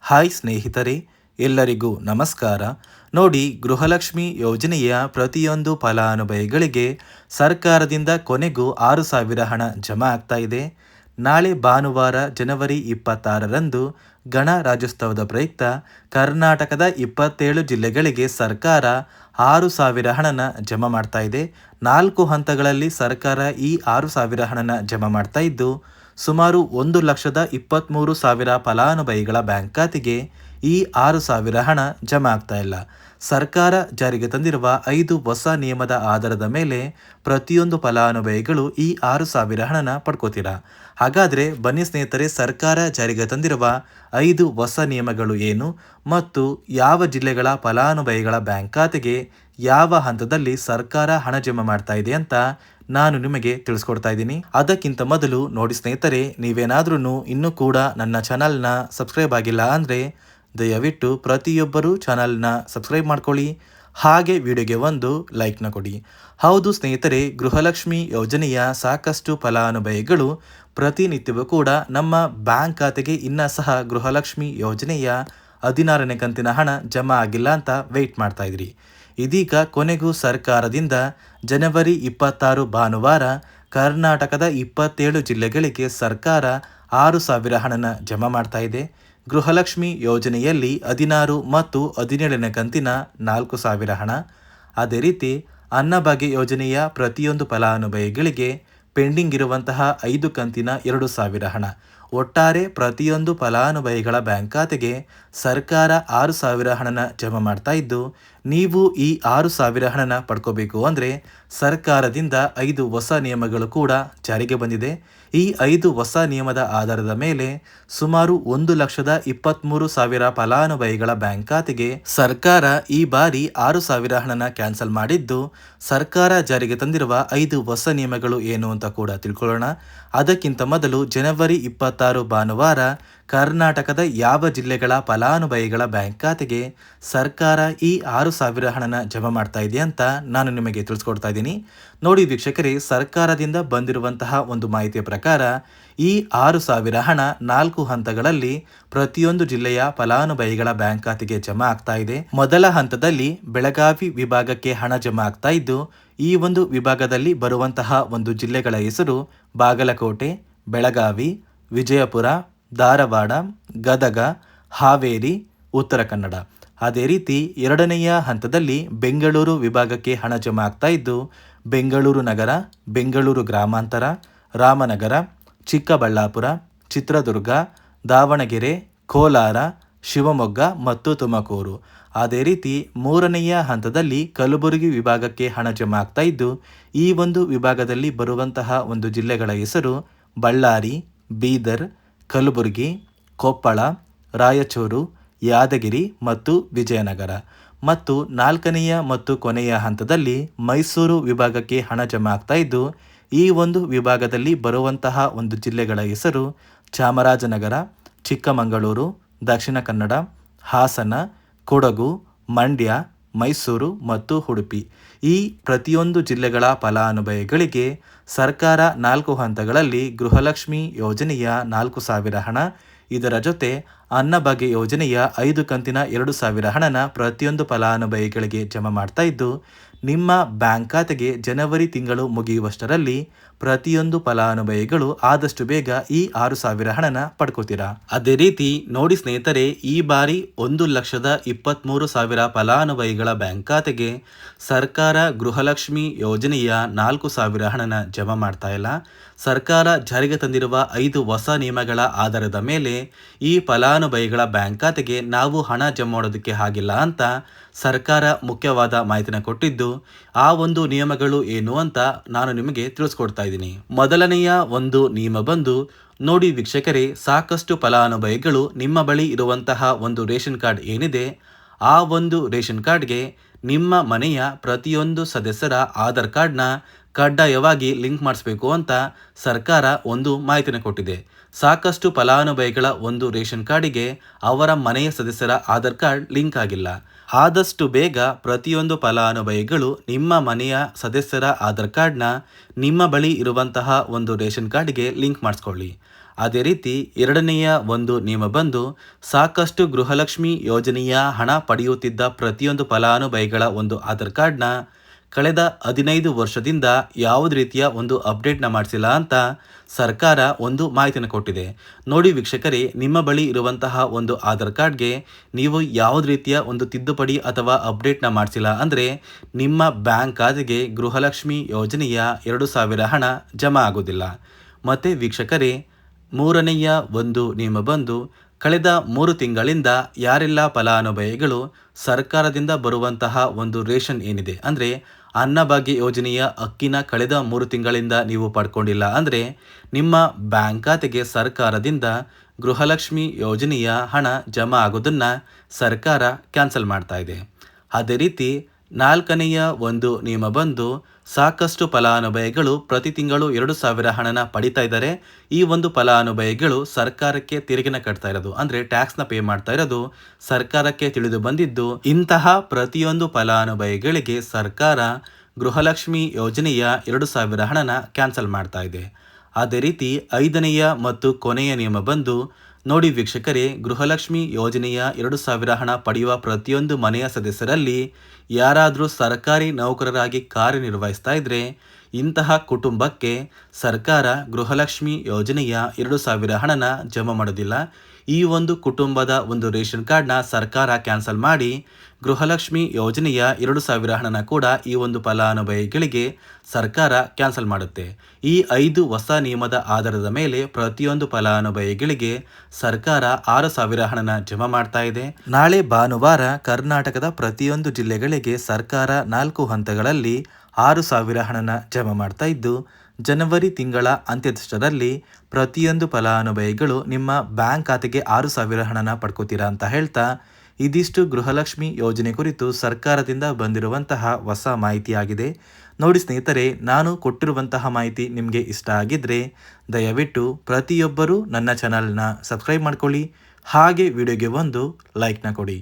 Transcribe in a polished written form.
Hi ಸ್ನೇಹಿತರೆ, ಎಲ್ಲರಿಗೂ ನಮಸ್ಕಾರ. ನೋಡಿ, ಗೃಹಲಕ್ಷ್ಮಿ ಯೋಜನೆಯ ಪ್ರತಿಯೊಂದು ಫಲಾನುಭವಿಗಳಿಗೆ ಸರ್ಕಾರದಿಂದ ಕೊನೆಗೂ 6,000 ಹಣ ಜಮಾ ಆಗ್ತಾ ಇದೆ. ನಾಳೆ ಭಾನುವಾರ ಜನವರಿ 26ರಂದು ಗಣರಾಜ್ಯೋತ್ಸವದ ಪ್ರಯುಕ್ತ ಕರ್ನಾಟಕದ 27 ಜಿಲ್ಲೆಗಳಿಗೆ ಸರ್ಕಾರ 6,000 ಹಣನ ಜಮಾ ಮಾಡ್ತಾ ಇದೆ. 4 ಹಂತಗಳಲ್ಲಿ ಸರ್ಕಾರ ಈ 6,000 ಹಣನ ಜಮಾ ಮಾಡ್ತಾ ಇದ್ದು, ಸುಮಾರು 1,23,000 ಫಲಾನುಭವಿಗಳ ಬ್ಯಾಂಕ್ ಖಾತೆಗೆ ಈ 6,000 ಹಣ ಜಮಾ ಆಗ್ತಾ ಇಲ್ಲ. ಸರ್ಕಾರ ಜಾರಿಗೆ ತಂದಿರುವ 5 ಹೊಸ ನಿಯಮದ ಆಧಾರದ ಮೇಲೆ ಪ್ರತಿಯೊಂದು ಫಲಾನುಭವಿಗಳು ಈ 6,000 ಹಣನ ಪಡ್ಕೋತೀರಾ. ಹಾಗಾದರೆ ಬನ್ನಿ ಸ್ನೇಹಿತರೆ, ಸರ್ಕಾರ ಜಾರಿಗೆ ತಂದಿರುವ 5 ಹೊಸ ನಿಯಮಗಳು ಏನು ಮತ್ತು ಯಾವ ಜಿಲ್ಲೆಗಳ ಫಲಾನುಭವಿಗಳ ಬ್ಯಾಂಕ್ ಖಾತೆಗೆ ಯಾವ ಹಂತದಲ್ಲಿ ಸರ್ಕಾರ ಹಣ ಜಮಾ ಮಾಡ್ತಾ ಇದೆ ಅಂತ ನಾನು ನಿಮಗೆ ತಿಳಿಸ್ಕೊಡ್ತಾ ಇದ್ದೀನಿ. ಅದಕ್ಕಿಂತ ಮೊದಲು ನೋಡಿ ಸ್ನೇಹಿತರೆ, ನೀವೇನಾದ್ರೂ ಇನ್ನೂ ಕೂಡ ನನ್ನ ಚಾನಲ್ನ ಸಬ್ಸ್ಕ್ರೈಬ್ ಆಗಿಲ್ಲ ಅಂದರೆ ದಯವಿಟ್ಟು ಪ್ರತಿಯೊಬ್ಬರು ಚಾನಲ್ನ ಸಬ್ಸ್ಕ್ರೈಬ್ ಮಾಡ್ಕೊಳ್ಳಿ, ಹಾಗೆ ವಿಡಿಯೋಗೆ ಒಂದು ಲೈಕ್ನ ಕೊಡಿ. ಹೌದು ಸ್ನೇಹಿತರೆ, ಗೃಹಲಕ್ಷ್ಮಿ ಯೋಜನೆಯ ಸಾಕಷ್ಟು ಫಲಾನುಭವಿಗಳು ಪ್ರತಿನಿತ್ಯವೂ ಕೂಡ ನಮ್ಮ ಬ್ಯಾಂಕ್ ಖಾತೆಗೆ ಇನ್ನೂ ಸಹ ಗೃಹಲಕ್ಷ್ಮಿ ಯೋಜನೆಯ 16ನೇ ಕಂತಿನ ಹಣ ಜಮಾ ಆಗಿಲ್ಲ ಅಂತ ವೆಯ್ಟ್ ಮಾಡ್ತಾ ಇದ್ರಿ. ಇದೀಗ ಕೊನೆಗೂ ಸರ್ಕಾರದಿಂದ ಜನವರಿ 26 ಭಾನುವಾರ ಕರ್ನಾಟಕದ 27 ಜಿಲ್ಲೆಗಳಿಗೆ ಸರ್ಕಾರ 6,000 ಹಣನ ಜಮಾ ಮಾಡ್ತಾ ಇದೆ. ಗೃಹಲಕ್ಷ್ಮಿ ಯೋಜನೆಯಲ್ಲಿ 16 ಮತ್ತು 17ನೇ ಕಂತಿನ 4,000 ಹಣ, ಅದೇ ರೀತಿ ಅನ್ನಭಾಗ್ಯ ಯೋಜನೆಯ ಪ್ರತಿಯೊಂದು ಫಲಾನುಭವಿಗಳಿಗೆ ಪೆಂಡಿಂಗ್ ಇರುವಂತಹ 5 ಕಂತಿನ 2,000 ಹಣ, ಒಟ್ಟಾರೆ ಪ್ರತಿಯೊಂದು ಫಲಾನುಭವಿಗಳ ಬ್ಯಾಂಕ್ ಖಾತೆಗೆ ಸರ್ಕಾರ 6,000 ಹಣನ ಜಮಾ ಮಾಡ್ತಾ ಇದ್ದು, ನೀವು ಈ 6,000 ಹಣನ ಪಡ್ಕೋಬೇಕು ಅಂದರೆ ಸರ್ಕಾರದಿಂದ 5 ಹೊಸ ನಿಯಮಗಳು ಕೂಡ ಜಾರಿಗೆ ಬಂದಿದೆ. ಈ 5 ಹೊಸ ನಿಯಮದ ಆಧಾರದ ಮೇಲೆ ಸುಮಾರು 1,23,000 ಫಲಾನುಭವಿಗಳ ಬ್ಯಾಂಕ್ ಖಾತೆಗೆ ಸರ್ಕಾರ ಈ ಬಾರಿ 6,000 ಹಣನ ಕ್ಯಾನ್ಸಲ್ ಮಾಡಿದ್ದು, ಸರ್ಕಾರ ಜಾರಿಗೆ ತಂದಿರುವ 5 ಹೊಸ ನಿಯಮಗಳು ಏನು ಅಂತ ಕೂಡ ತಿಳ್ಕೊಳ್ಳೋಣ. ಅದಕ್ಕಿಂತ ಮೊದಲು ಜನವರಿ 26 ಭಾನುವಾರ ಕರ್ನಾಟಕದ ಯಾವ ಜಿಲ್ಲೆಗಳ ಫಲಾನುಭವಿಗಳ ಬ್ಯಾಂಕ್ ಖಾತೆಗೆ ಸರ್ಕಾರ ಈ 6,000 ಹಣನ ಜಮಾ ಮಾಡ್ತಾ ಇದೆ ಅಂತ ನಾನು ನಿಮಗೆ ತಿಳಿಸ್ಕೊಡ್ತಾ ಇದ್ದೀನಿ. ನೋಡಿ ವೀಕ್ಷಕರೇ, ಸರ್ಕಾರದಿಂದ ಬಂದಿರುವಂತಹ ಒಂದು ಮಾಹಿತಿಯ ಪ್ರಕಾರ ಈ 6,000 ಹಣ 4 ಹಂತಗಳಲ್ಲಿ ಪ್ರತಿಯೊಂದು ಜಿಲ್ಲೆಯ ಫಲಾನುಭವಿಗಳ ಬ್ಯಾಂಕ್ ಖಾತೆಗೆ ಜಮಾ ಆಗ್ತಾ ಇದೆ. ಮೊದಲ ಹಂತದಲ್ಲಿ ಬೆಳಗಾವಿ ವಿಭಾಗಕ್ಕೆ ಹಣ ಜಮಾ ಆಗ್ತಾ ಇದ್ದು, ಈ ಒಂದು ವಿಭಾಗದಲ್ಲಿ ಬರುವಂತಹ ಒಂದು ಜಿಲ್ಲೆಗಳ ಹೆಸರು ಬಾಗಲಕೋಟೆ, ಬೆಳಗಾವಿ, ವಿಜಯಪುರ, ಧಾರವಾಡ, ಗದಗ, ಹಾವೇರಿ, ಉತ್ತರ ಕನ್ನಡ. ಅದೇ ರೀತಿ ಎರಡನೆಯ ಹಂತದಲ್ಲಿ ಬೆಂಗಳೂರು ವಿಭಾಗಕ್ಕೆ ಹಣ ಜಮಾ ಆಗ್ತಾ ಇದ್ದು, ಬೆಂಗಳೂರು ನಗರ, ಬೆಂಗಳೂರು ಗ್ರಾಮಾಂತರ, ರಾಮನಗರ, ಚಿಕ್ಕಬಳ್ಳಾಪುರ, ಚಿತ್ರದುರ್ಗ, ದಾವಣಗೆರೆ, ಕೋಲಾರ, ಶಿವಮೊಗ್ಗ ಮತ್ತು ತುಮಕೂರು. ಅದೇ ರೀತಿ ಮೂರನೆಯ ಹಂತದಲ್ಲಿ ಕಲಬುರಗಿ ವಿಭಾಗಕ್ಕೆ ಹಣ ಜಮಾ ಆಗ್ತಾ ಇದ್ದು, ಈ ಒಂದು ವಿಭಾಗದಲ್ಲಿ ಬರುವಂತಹ ಒಂದು ಜಿಲ್ಲೆಗಳ ಹೆಸರು ಬಳ್ಳಾರಿ, ಬೀದರ್, ಕಲಬುರಗಿ, ಕೊಪ್ಪಳ, ರಾಯಚೂರು, ಯಾದಗಿರಿ ಮತ್ತು ವಿಜಯನಗರ. ಮತ್ತು ನಾಲ್ಕನೆಯ ಮತ್ತು ಕೊನೆಯ ಹಂತದಲ್ಲಿ ಮೈಸೂರು ವಿಭಾಗಕ್ಕೆ ಹಣ ಜಮಾ ಆಗ್ತಾ ಇದ್ದು, ಈ ಒಂದು ವಿಭಾಗದಲ್ಲಿ ಬರುವಂತಹ ಒಂದು ಜಿಲ್ಲೆಗಳ ಹೆಸರು ಚಾಮರಾಜನಗರ, ಚಿಕ್ಕಮಗಳೂರು, ದಕ್ಷಿಣ ಕನ್ನಡ, ಹಾಸನ, ಕೊಡಗು, ಮಂಡ್ಯ, ಮೈಸೂರು ಮತ್ತು ಉಡುಪಿ. ಈ ಪ್ರತಿಯೊಂದು ಜಿಲ್ಲೆಗಳ ಫಲಾನುಭವಿಗಳಿಗೆ ಸರ್ಕಾರ 4 ಹಂತಗಳಲ್ಲಿ ಗೃಹಲಕ್ಷ್ಮಿ ಯೋಜನೆಯ 4,000 ಹಣ, ಇದರ ಜೊತೆ ಅನ್ನಭಾಗ್ಯ ಯೋಜನೆಯ 5 ಕಂತಿನ 2,000 ಹಣನ ಪ್ರತಿಯೊಂದು ಫಲಾನುಭವಿಗಳಿಗೆ ಜಮಾ ಮಾಡ್ತಾ ಇದ್ದು, ನಿಮ್ಮ ಬ್ಯಾಂಕ್ ಖಾತೆಗೆ ಜನವರಿ ತಿಂಗಳು ಮುಗಿಯುವಷ್ಟರಲ್ಲಿ ಪ್ರತಿಯೊಂದು ಫಲಾನುಭವಿಗಳು ಆದಷ್ಟು ಬೇಗ ಈ 6,000 ಹಣನ ಪಡ್ಕೋತೀರಾ. ಅದೇ ರೀತಿ ನೋಡಿ ಸ್ನೇಹಿತರೆ, ಈ ಬಾರಿ 1,23,000 ಫಲಾನುಭವಿಗಳ ಬ್ಯಾಂಕ್ ಖಾತೆಗೆ ಸರ್ಕಾರ ಗೃಹಲಕ್ಷ್ಮಿ ಯೋಜನೆಯ 4,000 ಹಣನ ಜಮಾ ಮಾಡ್ತಾ ಇಲ್ಲ. ಸರ್ಕಾರ ಜಾರಿಗೆ ತಂದಿರುವ 5 ಹೊಸ ನಿಯಮಗಳ ಆಧಾರದ ಮೇಲೆ ಈ ಫಲಾನುಭವಿಗಳ ಬ್ಯಾಂಕ್ ಖಾತೆಗೆ ನಾವು ಹಣ ಜಮಾ ಮಾಡೋದಕ್ಕೆ ಆಗಿಲ್ಲ ಅಂತ ಸರ್ಕಾರ ಮುಖ್ಯವಾದ ಮಾಹಿತಿನ ಕೊಟ್ಟಿದ್ದು, ಆ ಒಂದು ನಿಯಮಗಳು ಏನು ಅಂತ ನಾನು ನಿಮಗೆ ತಿಳಿಸ್ಕೊಡ್ತಾ ಇದ್ದೀನಿ. ಮೊದಲನೆಯ ಒಂದು ನಿಯಮ ಬಂದು, ನೋಡಿ ವೀಕ್ಷಕರೇ, ಸಾಕಷ್ಟು ಫಲಾನುಭವಿಗಳು ನಿಮ್ಮ ಬಳಿ ಇರುವಂತಹ ಒಂದು ರೇಷನ್ ಕಾರ್ಡ್ ಏನಿದೆ, ಆ ಒಂದು ರೇಷನ್ ಕಾರ್ಡ್ಗೆ ನಿಮ್ಮ ಮನೆಯ ಪ್ರತಿಯೊಂದು ಸದಸ್ಯರ ಆಧಾರ್ ಕಾರ್ಡ್ನ ಕಡ್ಡಾಯವಾಗಿ ಲಿಂಕ್ ಮಾಡಿಸ್ಬೇಕು ಅಂತ ಸರ್ಕಾರ ಒಂದು ಮಾಹಿತಿನ ಕೊಟ್ಟಿದೆ. ಸಾಕಷ್ಟು ಫಲಾನುಭವಿಗಳ ಒಂದು ರೇಷನ್ ಕಾರ್ಡಿಗೆ ಅವರ ಮನೆಯ ಸದಸ್ಯರ ಆಧಾರ್ ಕಾರ್ಡ್ ಲಿಂಕ್ ಆಗಿಲ್ಲ. ಆದಷ್ಟು ಬೇಗ ಪ್ರತಿಯೊಂದು ಫಲಾನುಭವಿಗಳು ನಿಮ್ಮ ಮನೆಯ ಸದಸ್ಯರ ಆಧಾರ್ ಕಾರ್ಡ್ನ ನಿಮ್ಮ ಬಳಿ ಇರುವಂತಹ ಒಂದು ರೇಷನ್ ಕಾರ್ಡ್ಗೆ ಲಿಂಕ್ ಮಾಡಿಸ್ಕೊಳ್ಳಿ. ಅದೇ ರೀತಿ ಎರಡನೆಯ ಒಂದು ನಿಯಮ ಬಂದು ಸಾಕಷ್ಟು ಗೃಹಲಕ್ಷ್ಮಿ ಯೋಜನೆಯ ಹಣ ಪಡೆಯುತ್ತಿದ್ದ ಪ್ರತಿಯೊಂದು ಫಲಾನುಭವಿಗಳ ಒಂದು ಆಧಾರ್ ಕಾರ್ಡ್ನ ಕಳೆದ 15 ವರ್ಷದಿಂದ ಯಾವುದೇ ರೀತಿಯ ಒಂದು ಅಪ್ಡೇಟ್ನ ಮಾಡಿಸಿಲ್ಲ ಅಂತ ಸರ್ಕಾರ ಒಂದು ಮಾಹಿತಿಯನ್ನು ಕೊಟ್ಟಿದೆ. ನೋಡಿ ವೀಕ್ಷಕರೇ, ನಿಮ್ಮ ಬಳಿ ಇರುವಂತಹ ಒಂದು ಆಧಾರ್ ಕಾರ್ಡ್ಗೆ ನೀವು ಯಾವುದೇ ರೀತಿಯ ಒಂದು ತಿದ್ದುಪಡಿ ಅಥವಾ ಅಪ್ಡೇಟ್ನ ಮಾಡಿಸಿಲ್ಲ ಅಂದರೆ ನಿಮ್ಮ ಬ್ಯಾಂಕ್ ಖಾತೆಗೆ ಗೃಹಲಕ್ಷ್ಮಿ ಯೋಜನೆಯ 2,000 ಹಣ ಜಮಾ ಆಗೋದಿಲ್ಲ. ಮತ್ತು ವೀಕ್ಷಕರೇ, ಮೂರನೆಯ ಒಂದು ನಿಯಮ ಬಂದು ಕಳೆದ 3 ತಿಂಗಳಿಂದ ಯಾರೆಲ್ಲ ಫಲಾನುಭವಿಗಳು ಸರ್ಕಾರದಿಂದ ಬರುವಂತಹ ಒಂದು ರೇಷನ್ ಏನಿದೆ ಅಂದರೆ ಅನ್ನಭಾಗ್ಯ ಯೋಜನೆಯ ಅಕ್ಕಿನ ಕಳೆದ 3 ತಿಂಗಳಿಂದ ನೀವು ಪಡ್ಕೊಂಡಿಲ್ಲ ಅಂದರೆ ನಿಮ್ಮ ಬ್ಯಾಂಕ್ ಖಾತೆಗೆ ಸರ್ಕಾರದಿಂದ ಗೃಹಲಕ್ಷ್ಮಿ ಯೋಜನೆಯ ಹಣ ಜಮಾ ಆಗೋದನ್ನು ಸರ್ಕಾರ ಕ್ಯಾನ್ಸಲ್ ಮಾಡ್ತಾ ಇದೆ. ಅದೇ ರೀತಿ ನಾಲ್ಕನೆಯ ಒಂದು ನಿಯಮ ಬಂದು ಸಾಕಷ್ಟು ಫಲಾನುಭವಿಗಳು ಪ್ರತಿ ತಿಂಗಳು 2,000 ಹಣನ ಪಡಿತಾ ಇದ್ದಾರೆ. ಈ ಒಂದು ಫಲಾನುಭವಿಗಳು ಸರ್ಕಾರಕ್ಕೆ ತೆರಿಗೆನ ಕಟ್ತಾ ಇರೋದು ಅಂದರೆ ಟ್ಯಾಕ್ಸ್ನ ಪೇ ಮಾಡ್ತಾ ಇರೋದು ಸರ್ಕಾರಕ್ಕೆ ತಿಳಿದು ಬಂದಿದ್ದು, ಇಂತಹ ಪ್ರತಿಯೊಂದು ಫಲಾನುಭವಿಗಳಿಗೆ ಸರ್ಕಾರ ಗೃಹಲಕ್ಷ್ಮಿ ಯೋಜನೆಯ 2,000 ಹಣನ ಕ್ಯಾನ್ಸಲ್ ಮಾಡ್ತಾ ಇದೆ. ಅದೇ ರೀತಿ ಐದನೆಯ ಮತ್ತು ಕೊನೆಯ ನಿಯಮ ಬಂದು ನೋಡಿ ವೀಕ್ಷಕರೇ, ಗೃಹಲಕ್ಷ್ಮಿ ಯೋಜನೆಯ 2,000 ಹಣ ಪಡೆಯುವ ಪ್ರತಿಯೊಂದು ಮನೆಯ ಸದಸ್ಯರಲ್ಲಿ ಯಾರಾದರೂ ಸರ್ಕಾರಿ ನೌಕರರಾಗಿ ಕಾರ್ಯನಿರ್ವಹಿಸ್ತಾ ಇದ್ದರೆ ಇಂತಹ ಕುಟುಂಬಕ್ಕೆ ಸರ್ಕಾರ ಗೃಹಲಕ್ಷ್ಮಿ ಯೋಜನೆಯ 2,000 ಹಣನ ಜಮಾ ಮಾಡೋದಿಲ್ಲ. ಈ ಒಂದು ಕುಟುಂಬದ ಒಂದು ರೇಷನ್ ಕಾರ್ಡ್ನ ಸರ್ಕಾರ ಕ್ಯಾನ್ಸಲ್ ಮಾಡಿ ಗೃಹಲಕ್ಷ್ಮಿ ಯೋಜನೆಯ 2,000 ಹಣನ ಕೂಡ ಈ ಒಂದು ಫಲಾನುಭವಿಗಳಿಗೆ ಸರ್ಕಾರ ಕ್ಯಾನ್ಸಲ್ ಮಾಡುತ್ತೆ. ಈ 5 ಹೊಸ ನಿಯಮದ ಆಧಾರದ ಮೇಲೆ ಪ್ರತಿಯೊಂದು ಫಲಾನುಭವಿಗಳಿಗೆ ಸರ್ಕಾರ 6,000 ಹಣನ ಜಮಾ ಮಾಡ್ತಾ ಇದೆ. ನಾಳೆ ಭಾನುವಾರ ಕರ್ನಾಟಕದ ಪ್ರತಿಯೊಂದು ಜಿಲ್ಲೆಗಳಿಗೆ ಸರ್ಕಾರ 4 ಹಂತಗಳಲ್ಲಿ 6,000 ಹಣನ ಜಮಾ ಮಾಡ್ತಾ ಇದ್ದು, ಜನವರಿ ತಿಂಗಳ ಅಂತ್ಯದಷ್ಟರಲ್ಲಿ ಪ್ರತಿಯೊಂದು ಫಲಾನುಭವಿಗಳು ನಿಮ್ಮ ಬ್ಯಾಂಕ್ ಖಾತೆಗೆ 6,000 ಹಣನ ಪಡ್ಕೋತೀರಾ ಅಂತ ಹೇಳ್ತಾ, ಇದಿಷ್ಟು ಗೃಹಲಕ್ಷ್ಮಿ ಯೋಜನೆ ಕುರಿತು ಸರ್ಕಾರದಿಂದ ಬಂದಿರುವಂತಹ ಹೊಸ ಮಾಹಿತಿಯಾಗಿದೆ. ನೋಡಿ ಸ್ನೇಹಿತರೆ, ನಾನು ಕೊಟ್ಟಿರುವಂತಹ ಮಾಹಿತಿ ನಿಮಗೆ ಇಷ್ಟ ಆಗಿದ್ದರೆ ದಯವಿಟ್ಟು ಪ್ರತಿಯೊಬ್ಬರೂ ನನ್ನ ಚಾನಲ್ನ ಸಬ್ಸ್ಕ್ರೈಬ್ ಮಾಡ್ಕೊಳ್ಳಿ, ಹಾಗೆ ವಿಡಿಯೋಗೆ ಒಂದು ಲೈಕ್ನ ಕೊಡಿ.